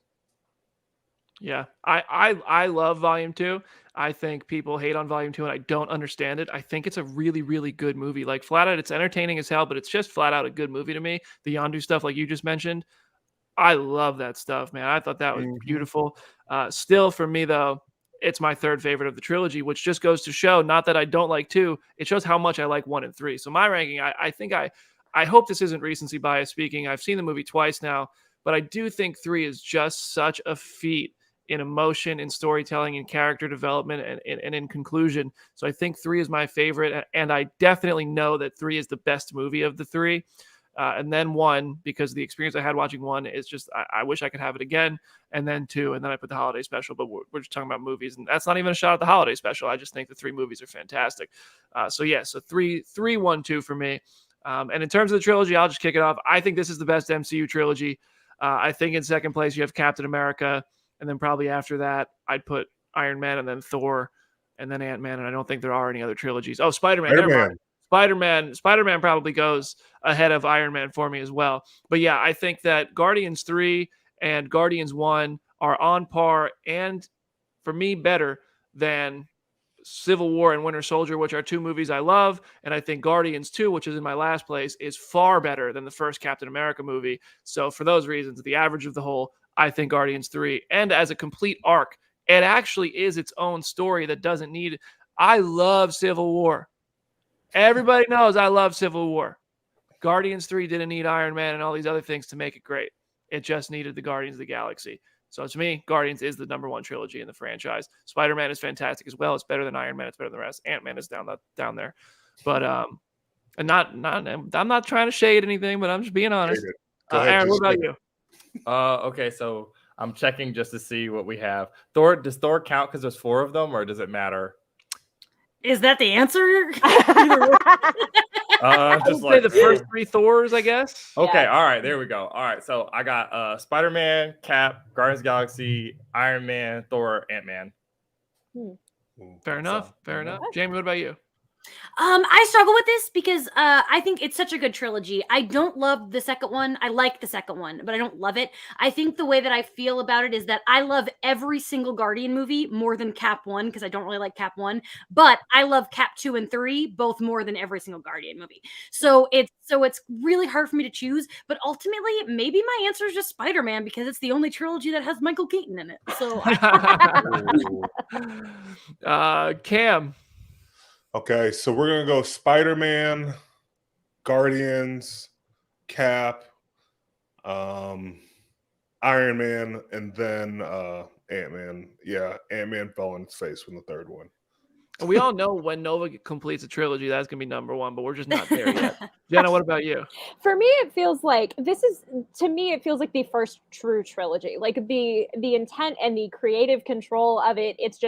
Yeah, I love Volume 2. I think people hate on Volume 2, and I don't understand it. I think it's a really, really good movie. Like, flat out, it's entertaining as hell, but it's just flat out a good movie to me. The Yondu stuff, like you just mentioned, I love that stuff, man. I thought that was beautiful. Still, for me, though, it's my third favorite of the trilogy, which just goes to show, not that I don't like 2, it shows how much I like 1 and 3. So my ranking, I hope this isn't recency bias speaking. I've seen the movie twice now, but I do think 3 is just such a feat in emotion, in storytelling, in character development, and in conclusion. So I think 3 is my favorite, and I definitely know that 3 is the best movie of the 3. And then 1, because the experience I had watching 1 is just, I wish I could have it again. And then 2, and then I put the holiday special, but we're just talking about movies, and that's not even a shot at the holiday special. I just think the 3 movies are fantastic. So 3-1-2 for me. And in terms of the trilogy, I'll just kick it off. I think this is the best MCU trilogy. I think in second place, you have Captain America. And then probably after that, I'd put Iron Man and then Thor and then Ant-Man. And I don't think there are any other trilogies. Oh, Spider-Man. Spider-Man probably goes ahead of Iron Man for me as well. But yeah, I think that Guardians 3 and Guardians 1 are on par and, for me, better than Civil War and Winter Soldier, which are 2 movies I love. And I think Guardians 2, which is in my last place, is far better than the first Captain America movie. So for those reasons, the average of the whole, I think Guardians 3, and as a complete arc, it actually is its own story that doesn't need. I love Civil War. Everybody knows I love Civil War. Guardians 3 didn't need Iron Man and all these other things to make it great. It just needed the Guardians of the Galaxy. So to me, Guardians is the number 1 trilogy in the franchise. Spider-Man is fantastic as well. It's better than Iron Man. It's better than the rest. Ant-Man is down there. But and I'm not trying to shade anything, but I'm just being honest. Aaron, what about you? Okay, so I'm checking just to see what we have. Thor, does Thor count because there's 4 of them, or does it matter? Is that the answer? Just like the first 3 Thors, I guess. Okay, all right, there we go. All right, so I got Spider-Man, Cap, Guardians of the Galaxy, Iron Man, Thor, Ant-Man. Fair enough. Fair enough. Jamie, what about you? I struggle with this because I think it's such a good trilogy. I don't love the second one. I like the second one, but I don't love it. I think the way that I feel about it is that I love every single Guardian movie more than Cap 1 because I don't really like Cap 1, but I love Cap 2 and 3 both more than every single Guardian movie. So it's really hard for me to choose, but ultimately maybe my answer is just Spider-Man because it's the only trilogy that has Michael Keaton in it. So Cam. Okay, so we're gonna go Spider-Man, Guardians, Cap, Iron Man, and then Ant-Man. Yeah, Ant-Man fell on his face from the third one. We all know when Nova completes a trilogy, that's gonna be number one, but we're just not there yet. Jenna, what about you? For me, it feels like it feels like the first true trilogy. Like the intent and the creative control of it. It's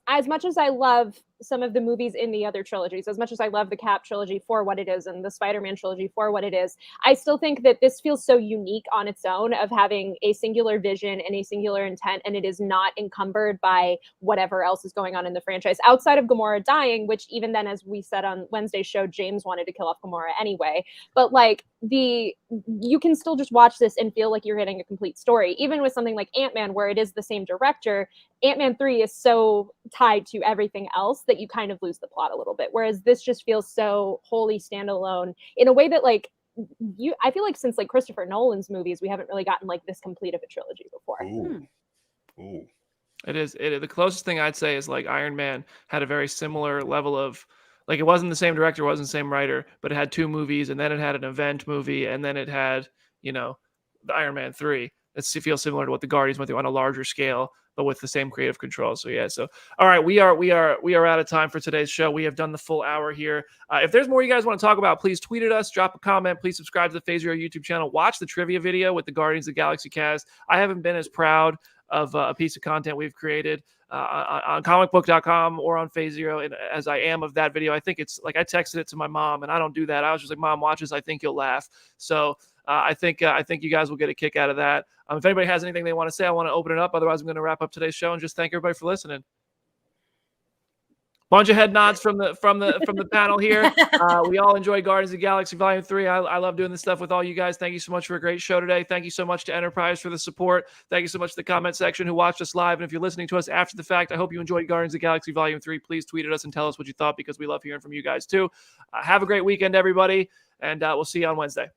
as much as I love some of the movies in the other trilogies, as much as I love the Cap trilogy for what it is and the Spider-Man trilogy for what it is, I still think that this feels so unique on its own of having a singular vision and a singular intent, and it is not encumbered by whatever else is going on in the franchise outside of Gamora dying, which even then, as we said on Wednesday's show, James wanted to kill off Gamora anyway. But like you can still just watch this and feel like you're getting a complete story. Even with something like Ant-Man, where it is the same director, Ant-Man 3 is so tied to everything else that you kind of lose the plot a little bit. Whereas this just feels so wholly standalone in a way that like I feel like since like Christopher Nolan's movies, we haven't really gotten like this complete of a trilogy before. Ooh. It is the closest thing I'd say is like Iron Man had a very similar level of like, it wasn't the same director, wasn't the same writer, but it had two movies, and then it had an event movie, and then it had, the Iron Man 3. It feels similar to what the Guardians went through on a larger scale, but with the same creative control. So yeah. So all right, we are out of time for today's show. We have done the full hour here. If there's more you guys want to talk about, please tweet at us, drop a comment. Please subscribe to the Phase Zero YouTube channel. Watch the trivia video with the Guardians of the Galaxy cast. I haven't been as proud of a piece of content we've created on comicbook.com or on Phase Zero, and as I am of that video. I think it's like I texted it to my mom, and I don't do that. I was just like, Mom, watch this. I think you'll laugh. So I think you guys will get a kick out of that. If anybody has anything they want to say, I want to open it up. Otherwise, I'm going to wrap up today's show and just thank everybody for listening. Bunch of head nods from the panel here. We all enjoy Guardians of the Galaxy Volume 3. I love doing this stuff with all you guys. Thank you so much for a great show today. Thank you so much to Enterprise for the support. Thank you so much to the comment section who watched us live. And if you're listening to us after the fact, I hope you enjoyed Guardians of the Galaxy Volume 3. Please tweet at us and tell us what you thought, because we love hearing from you guys too. Have a great weekend, everybody, and we'll see you on Wednesday.